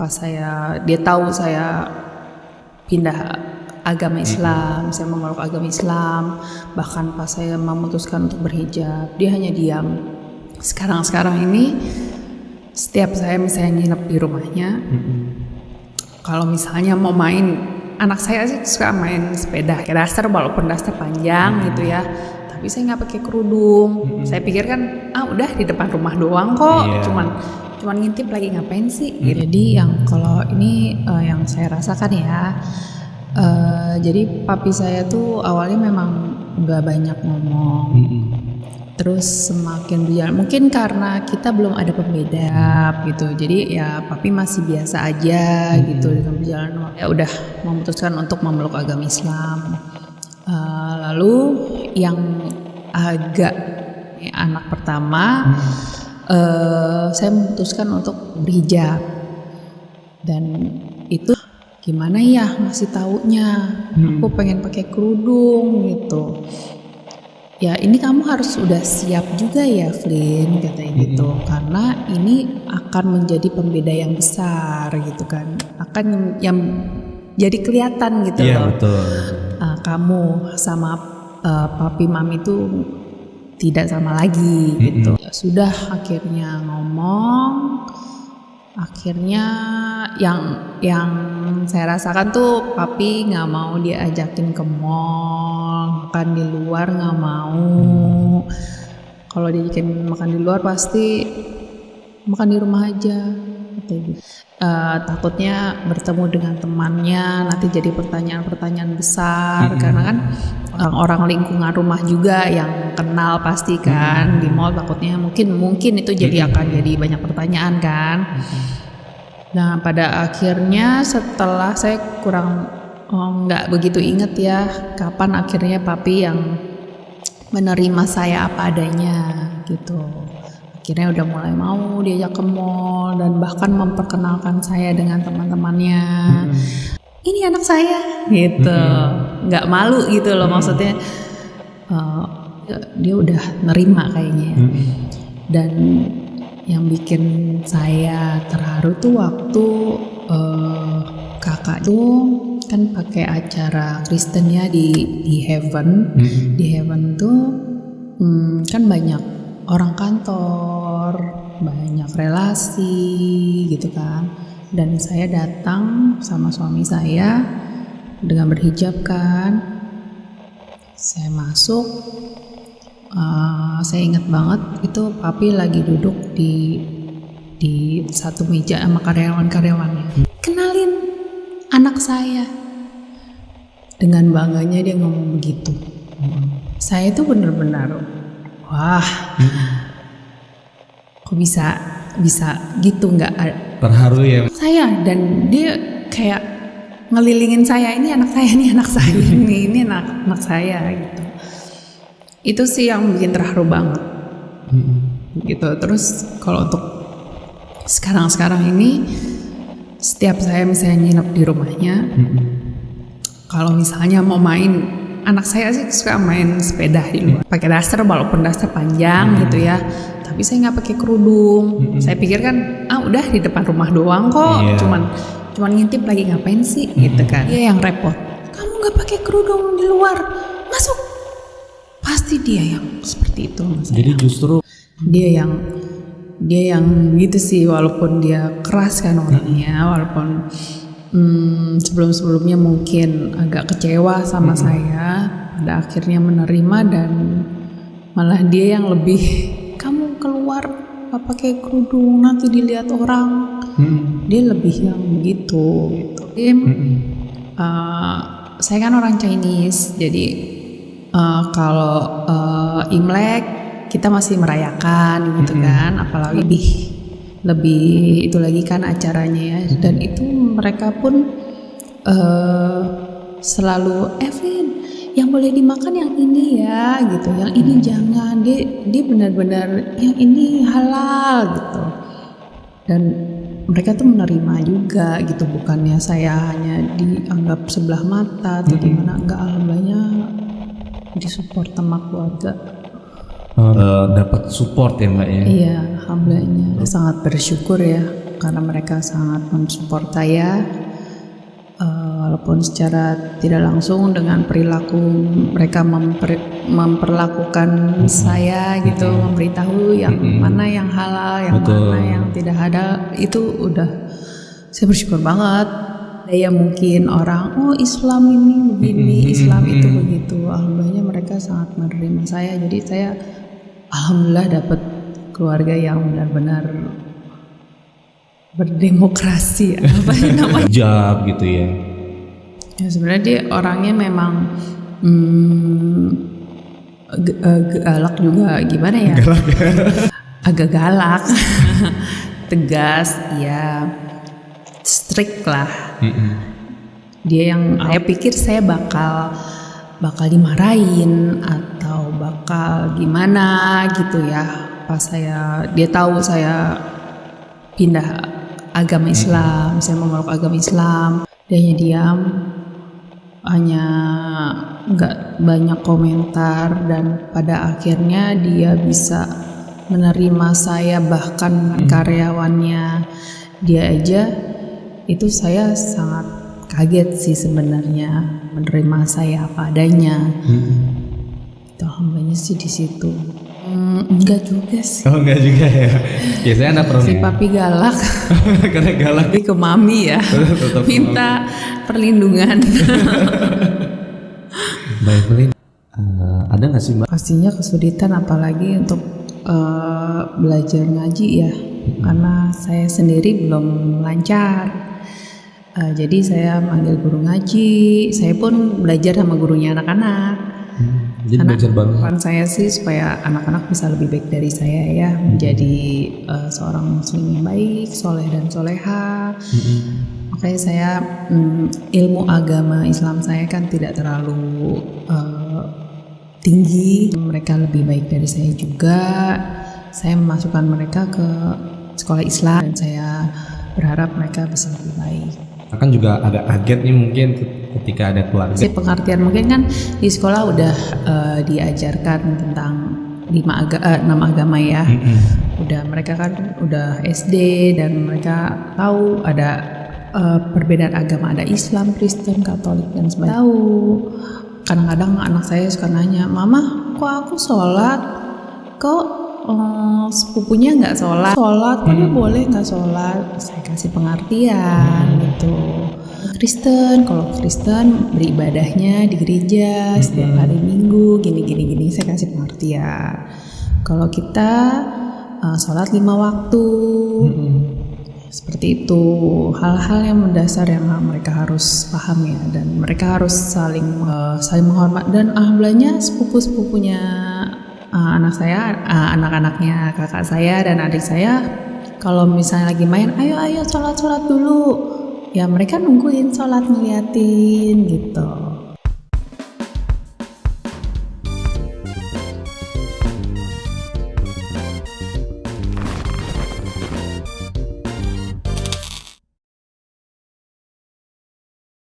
pas dia tahu saya pindah agama Islam, saya memeluk agama Islam, bahkan pas saya memutuskan untuk berhijab, dia hanya diam. Sekarang ini setiap saya misalnya nginep di rumahnya, kalau misalnya mau main, anak saya sih suka main sepeda, kayak daster, walaupun daster panjang gitu ya, tapi saya nggak pakai kerudung. Saya pikir kan, udah di depan rumah doang kok, cuman ngintip lagi ngapain sih? Jadi yang kalau ini yang saya rasakan ya, jadi papi saya tuh awalnya memang nggak banyak ngomong. Terus semakin berjalan, mungkin karena kita belum ada pembeda gitu, jadi ya papi masih biasa aja gitu dengan berjalan. Ya udah memutuskan untuk memeluk agama Islam. Lalu yang agak anak pertama, saya memutuskan untuk berhijab, dan itu gimana ya ngasih taunya, aku pengen pakai kerudung gitu. Ya ini kamu harus udah siap juga ya Flynn, katanya gitu, karena ini akan menjadi pembeda yang besar gitu kan, akan yang jadi kelihatan gitu loh. Betul. Kamu sama papi mami itu tidak sama lagi gitu. Ya sudah, akhirnya ngomong, akhirnya yang saya rasakan tuh papi nggak mau dia ajakin ke mall, makan di luar nggak mau. Kalau diajakin makan di luar pasti makan di rumah aja gitu. Takutnya bertemu dengan temannya nanti jadi pertanyaan-pertanyaan besar, karena kan orang lingkungan rumah juga yang kenal pasti kan. Di mall takutnya mungkin itu jadi akan jadi banyak pertanyaan kan. Nah pada akhirnya setelah saya kurang nggak begitu inget ya kapan akhirnya papi yang menerima saya apa adanya gitu. Akhirnya udah mulai mau diajak ke mall dan bahkan memperkenalkan saya dengan teman-temannya. Ini anak saya gitu, nggak malu gitu loh, maksudnya dia udah nerima kayaknya. Dan yang bikin saya terharu tuh waktu kakak tuh kan pakai acara Kristen ya di Heaven. Di Heaven tuh kan banyak orang kantor, banyak relasi gitu kan. Dan saya datang sama suami saya dengan berhijab kan. Saya masuk, saya ingat banget itu papi lagi duduk di satu meja sama karyawan-karyawannya. Kenalin anak saya. Dengan bangganya dia ngomong begitu. Saya itu benar-benar wah, kok bisa gitu, nggak terharu ya saya. Dan dia kayak ngelilingin saya, ini anak saya, ini anak saya, ini anak saya gitu. Itu sih yang bikin terharu banget gitu. Terus kalau untuk sekarang ini setiap saya misalnya nginep di rumahnya, kalau misalnya mau main, anak saya sih suka main sepeda di luar, pakai daster, walaupun daster panjang gitu ya, tapi saya nggak pakai kerudung. Saya pikir kan udah di depan rumah doang kok, cuman ngintip lagi ngapain sih gitu kan. Dia yang repot, kamu nggak pakai kerudung di luar, masuk. Pasti dia yang seperti itu. Jadi justru dia yang gitu sih, walaupun dia keras kan orangnya, walaupun sebelumnya mungkin agak kecewa sama saya, pada akhirnya menerima. Dan malah dia yang lebih, kamu keluar gak pakai kerudung nanti dilihat orang. Dia lebih yang begitu gitu. Saya kan orang Chinese, jadi kalau Imlek kita masih merayakan gitu kan, apalagi lebih itu lagi kan acaranya ya. Dan itu mereka pun selalu Evelyn yang boleh dimakan yang ini ya gitu, yang ini jangan, dia benar-benar yang ini halal gitu. Dan mereka tuh menerima juga gitu, bukannya saya hanya dianggap sebelah mata atau gimana, enggak, alhamdulillah disupport sama keluarga. Dapat support ya Mbak ya. Iya, alhamdulillah sangat bersyukur ya. karena mereka sangat mensupport saya. Walaupun secara tidak langsung dengan perilaku mereka memperlakukan saya gitu, memberitahu yang mana yang halal, yang mana yang tidak halal, itu udah saya bersyukur banget. Ya mungkin orang, oh Islam ini begini, Islam itu begitu. Alhamdulillah mereka sangat menerima saya. Jadi saya alhamdulillah dapat keluarga yang benar-benar berdemokrasi, apa namanya? Hijab gitu ya. Ya sebenarnya dia orangnya memang galak juga, gimana ya? Galak ya? Agak galak, tegas, ya strict lah. Dia yang saya pikir saya bakal dimarahin atau bakal gimana gitu ya. Pas dia tahu saya pindah agama Islam, saya memeluk agama Islam, dia hanya diam, hanya nggak banyak komentar, dan pada akhirnya dia bisa menerima saya, bahkan karyawannya dia aja itu saya sangat kaget sih sebenarnya menerima saya apa adanya. Alhamdulillah sih di situ. Enggak juga sih. Oh enggak juga ya. Biasanya anak perempuan. Si papi galak. Karena galak. Tapi ke mami ya. Minta perlindungan. Mbak Evelyn, ada nggak sih Mbak? Pastinya kesulitan apalagi untuk belajar ngaji ya. Karena saya sendiri belum lancar. Jadi saya manggil guru ngaji. Saya pun belajar sama gurunya anak-anak. Jadi belajar banget. Harapan saya sih supaya anak-anak bisa lebih baik dari saya ya, menjadi seorang muslim yang baik, soleh dan soleha. Makanya saya ilmu agama Islam saya kan tidak terlalu tinggi. Mereka lebih baik dari saya juga. Saya memasukkan mereka ke sekolah Islam dan saya berharap mereka bisa lebih baik. Kan juga agak kaget nih mungkin ketika ada keluarga. Pengertian mungkin kan di sekolah udah diajarkan tentang 6 agama ya. Udah mereka kan udah SD dan mereka tahu ada perbedaan agama, ada Islam, Kristen, Katolik dan sebagainya. Tahu. Kadang-kadang anak saya suka nanya, "Mama, kok aku sholat? Kok sepupunya nggak sholat? Kok dia boleh nggak sholat?" Saya kasih pengertian gitu. Kristen, kalau Kristen beribadahnya di gereja setiap hari Minggu, gini. Saya kasih pengertian. Kalau kita sholat 5 waktu, seperti itu. Hal-hal yang mendasar yang mereka harus paham ya, dan mereka harus saling menghormat. Dan alhamdulillahnya sepupu-sepupunya anak saya, anak-anaknya kakak saya dan adik saya, kalau misalnya lagi main, ayo sholat dulu. Ya mereka nungguin sholat, ngeliatin gitu.